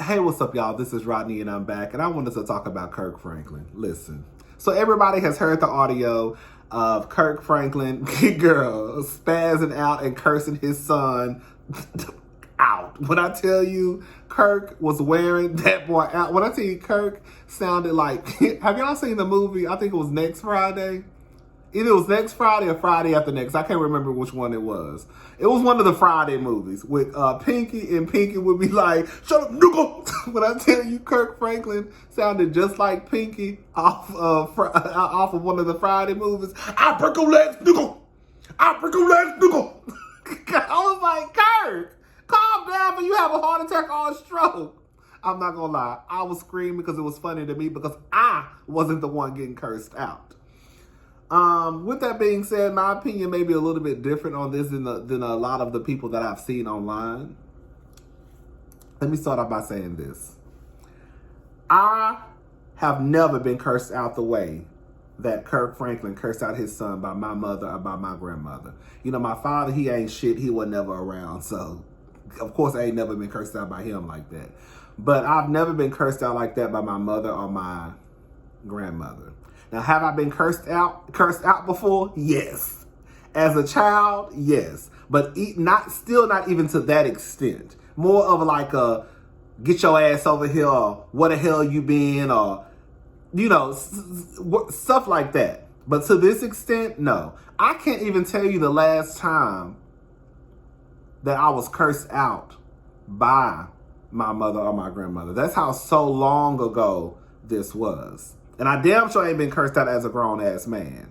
Hey, what's up, y'all? This is Rodney, and I'm back, and I wanted to talk about Kirk Franklin. Listen. So everybody has heard the audio of Kirk Franklin, girl, spazzing out and cursing his son out. When I tell you Kirk was wearing that boy out, when I tell you Kirk sounded like, have y'all seen the movie? I think it was Next Friday. Either it was Next Friday or Friday After Next. I can't remember which one it was. It was one of the Friday movies with Pinky, and Pinky would be like, "Shut up, nigga!" When I tell you, Kirk Franklin sounded just like Pinky off of one of the Friday movies. I break your legs, nigga. I break your legs, nigga. I was like, Kirk, calm down, but you have a heart attack or a stroke. I'm not gonna lie, I was screaming because it was funny to me because I wasn't the one getting cursed out. With that being said, my opinion may be a little bit different on this than a lot of the people that I've seen online. Let me start off by saying this. I have never been cursed out the way that Kirk Franklin cursed out his son by my mother or by my grandmother. You know, my father, he ain't shit. He was never around. So, of course, I ain't never been cursed out by him like that. But I've never been cursed out like that by my mother or my grandmother. Now, have I been cursed out before? Yes. As a child, yes. But still not even to that extent. More of like a, get your ass over here, or what the hell you been, or, you know, stuff like that. But to this extent, no. I can't even tell you the last time that I was cursed out by my mother or my grandmother. That's how so long ago this was. And I damn sure ain't been cursed out as a grown-ass man.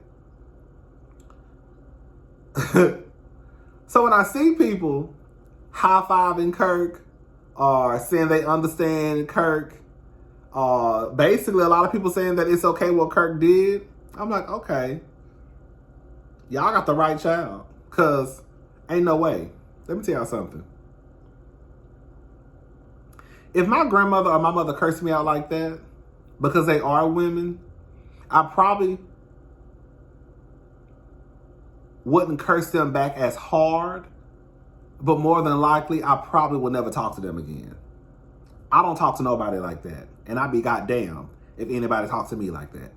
So when I see people high-fiving Kirk or saying they understand Kirk, basically a lot of people saying that it's okay what Kirk did, I'm like, okay, y'all got the right child. Because ain't no way. Let me tell y'all something. If my grandmother or my mother cursed me out like that, because they are women, I probably wouldn't curse them back as hard, but more than likely, I probably will never talk to them again. I don't talk to nobody like that, and I'd be goddamn if anybody talks to me like that.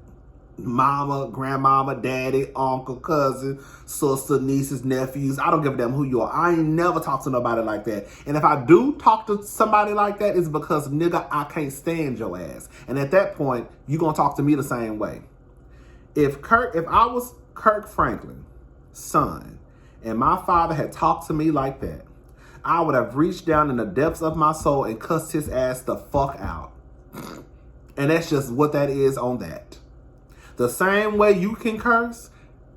Mama, grandmama, daddy, uncle, cousin, sister, nieces, nephews. I don't give a damn who you are. I ain't never talked to nobody like that. And if I do talk to somebody like that, it's because, nigga, I can't stand your ass. And at that point, you gonna talk to me the same way. If I was Kirk Franklin's son, and my father had talked to me like that, I would have reached down in the depths of my soul and cussed his ass the fuck out. And that's just what that is on that. The same way you can curse,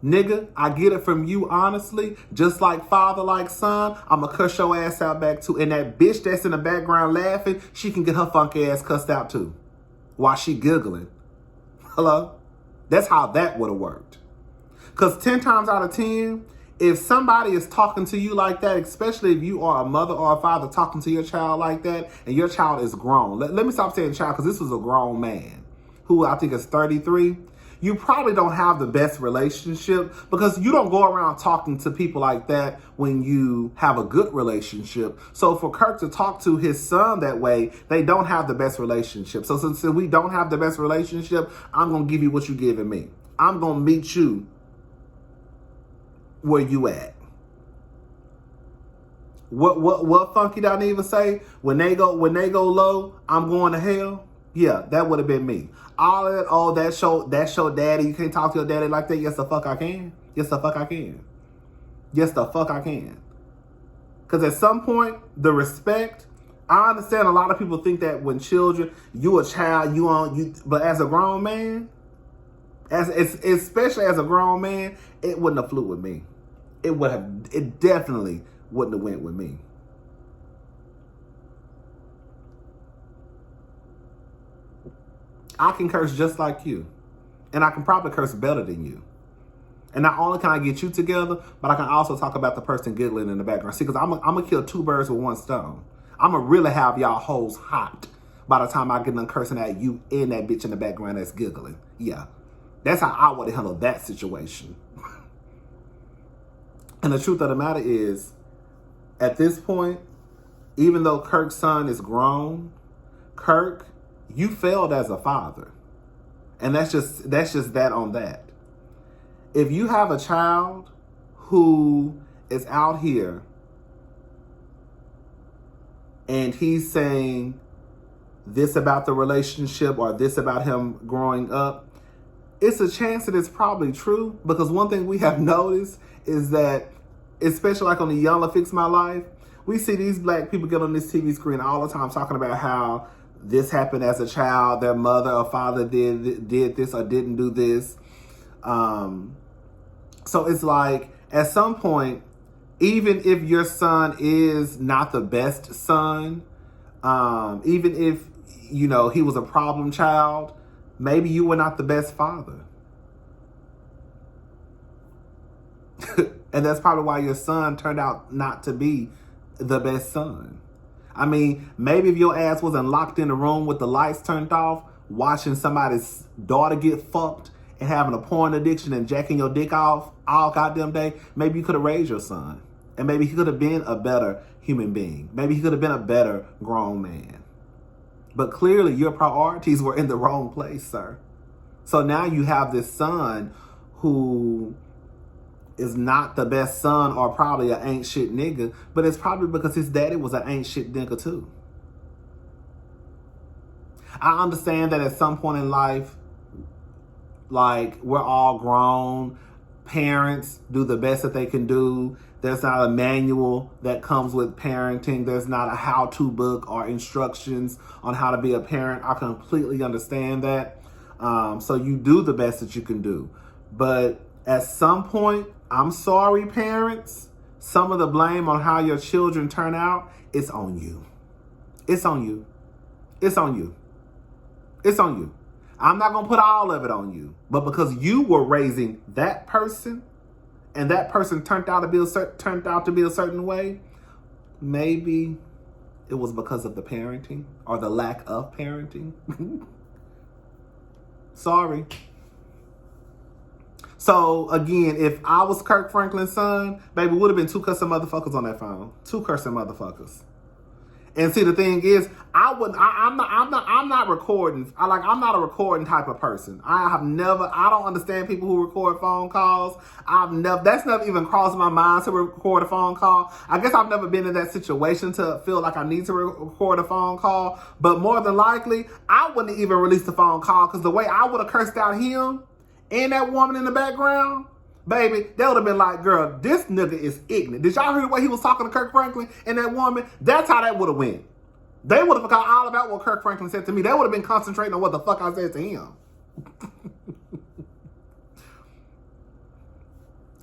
nigga, I get it from you, honestly. Just like father, like son, I'ma cuss your ass out back too. And that bitch that's in the background laughing, she can get her funky ass cussed out too. While she giggling. Hello? That's how that would have worked. Because 10 times out of 10, if somebody is talking to you like that, especially if you are a mother or a father talking to your child like that, and your child is grown. Let me stop saying child, because this was a grown man who I think is 33. You probably don't have the best relationship because you don't go around talking to people like that when you have a good relationship. So for Kirk to talk to his son that way, they don't have the best relationship. So since we don't have the best relationship, I'm going to give you what you're giving me. I'm going to meet you where you at. What Funky don't even say? When they go low, I'm going to hell. Yeah, that would have been me. All of that, oh, that's your daddy. You can't talk to your daddy like that. Yes, the fuck I can. Yes, the fuck I can. Yes, the fuck I can. Because at some point, the respect, I understand a lot of people think that when children, you a child, but as a grown man, especially as a grown man, it wouldn't have flew with me. It definitely wouldn't have went with me. I can curse just like you. And I can probably curse better than you. And not only can I get you together, but I can also talk about the person giggling in the background. See, because I'm going to kill 2 birds with 1 stone. I'm going to really have y'all hoes hot by the time I get done cursing at you and that bitch in the background that's giggling. Yeah. That's how I would handle that situation. And the truth of the matter is, at this point, even though Kirk's son is grown, Kirk, you failed as a father. And that's just that on that. If you have a child who is out here and he's saying this about the relationship or this about him growing up, it's a chance that it's probably true, because one thing we have noticed is that, especially like on the Y'all Fix My Life, we see these black people get on this TV screen all the time talking about how this happened as a child, their mother or father did this or didn't do this. So it's like, at some point, even if your son is not the best son, even if, you know, he was a problem child, maybe you were not the best father. And that's probably why your son turned out not to be the best son. I mean, maybe if your ass wasn't locked in a room with the lights turned off, watching somebody's daughter get fucked and having a porn addiction and jacking your dick off all goddamn day, maybe you could have raised your son. And maybe he could have been a better human being. Maybe he could have been a better grown man. But clearly your priorities were in the wrong place, sir. So now you have this son who is not the best son, or probably an ain't shit nigga, but it's probably because his daddy was an ain't shit nigga too. I understand that at some point in life, like, we're all grown. Parents do the best that they can do. There's not a manual that comes with parenting. There's not a how-to book or instructions on how to be a parent. I completely understand that. So you do the best that you can do. But at some point, I'm sorry, parents, some of the blame on how your children turn out, it's on you. It's on you. It's on you. It's on you. I'm not going to put all of it on you. But because you were raising that person, and that person turned out to be a certain way, maybe it was because of the parenting or the lack of parenting. Sorry. So, again, if I was Kirk Franklin's son, baby, would have been 2 cussing motherfuckers on that phone. 2 cursing motherfuckers. And see, the thing is, I'm not recording. I'm not a recording type of person. I don't understand people who record phone calls. That's never even crossed my mind to record a phone call. I guess I've never been in that situation to feel like I need to record a phone call. But more than likely, I wouldn't even release the phone call, because the way I would have cursed out him and that woman in the background, baby, they would have been like, girl, this nigga is ignorant. Did y'all hear the way he was talking to Kirk Franklin and that woman? That's how that would have went. They would have forgot all about what Kirk Franklin said to me. They would have been concentrating on what the fuck I said to him.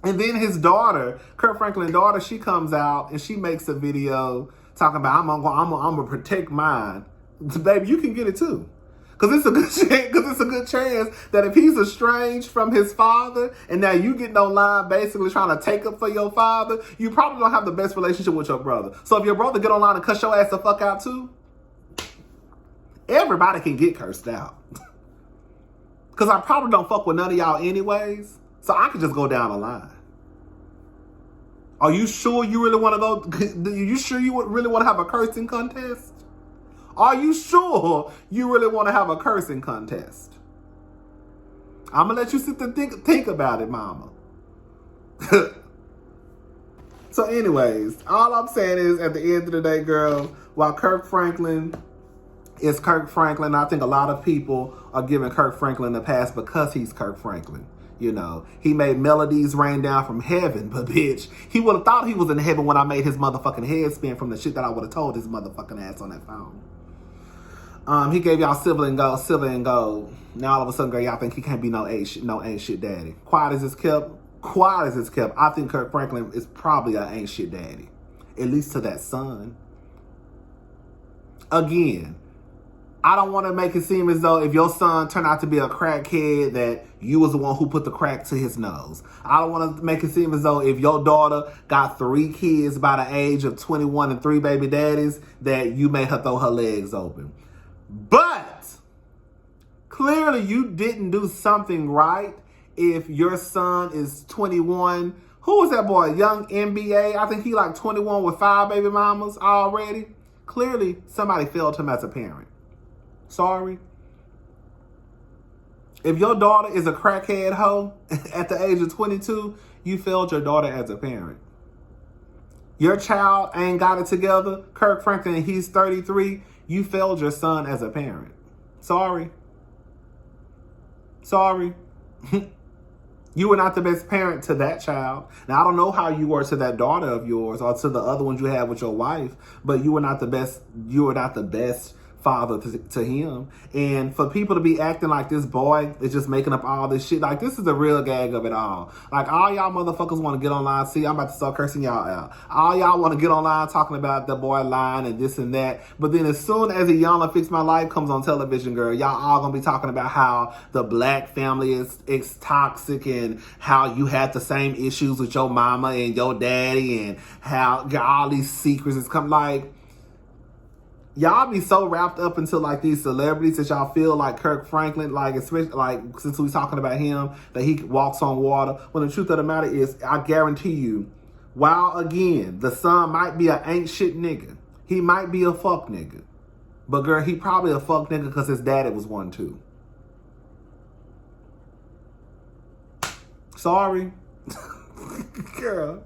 And then his daughter, Kirk Franklin's daughter, she comes out and she makes a video talking about, I'm gonna protect mine. Baby, you can get it too. Because it's a good chance that if he's estranged from his father and now you getting online basically trying to take up for your father, you probably don't have the best relationship with your brother. So if your brother get online and cuss your ass the fuck out too, everybody can get cursed out. Because I probably don't fuck with none of y'all anyways, so I could just go down the line. Are you sure you really want to go? You sure you really want to have a cursing contest? Are you sure you really want to have a cursing contest? I'm going to let you sit there and think about it, mama. So anyways, all I'm saying is, at the end of the day, girl, while Kirk Franklin is Kirk Franklin, I think a lot of people are giving Kirk Franklin a pass because he's Kirk Franklin. You know, he made melodies rain down from heaven, but bitch, he would have thought he was in heaven when I made his motherfucking head spin from the shit that I would have told his motherfucking ass on that phone. He gave y'all silver and gold. Now all of a sudden, girl, y'all think he can't be no ain't shit daddy. Quiet as it's kept. I think Kirk Franklin is probably an ain't shit daddy, at least to that son. Again, I don't want to make it seem as though if your son turned out to be a crackhead that you was the one who put the crack to his nose. I don't want to make it seem as though if your daughter got 3 kids by the age of 21 and 3 baby daddies that you made her throw her legs open. But clearly you didn't do something right if your son is 21. Who was that boy? Young NBA? I think he like 21 with 5 baby mamas already. Clearly somebody failed him as a parent. Sorry. If your daughter is a crackhead hoe at the age of 22, you failed your daughter as a parent. Your child ain't got it together, Kirk Franklin, he's 33, you failed your son as a parent. Sorry. Sorry. You were not the best parent to that child. Now, I don't know how you were to that daughter of yours or to the other ones you had with your wife, but you were not the best father to him. And for people to be acting like this boy is just making up all this shit, like, this is the real gag of it all. Like, all y'all motherfuckers want to get online. See, I'm about to start cursing y'all out. All y'all want to get online talking about the boy lying and this and that. But then as soon as Iyanla Fix My Life comes on television, girl, y'all all gonna be talking about how the black family is toxic and how you had the same issues with your mama and your daddy and how all these secrets is come. Like, y'all be so wrapped up into like these celebrities that y'all feel like Kirk Franklin, like, especially like since we talking about him, that he walks on water. When the truth of the matter is, I guarantee you, while again, the son might be an ain't shit nigga, he might be a fuck nigga, but girl, he probably a fuck nigga because his daddy was one too. Sorry. Girl.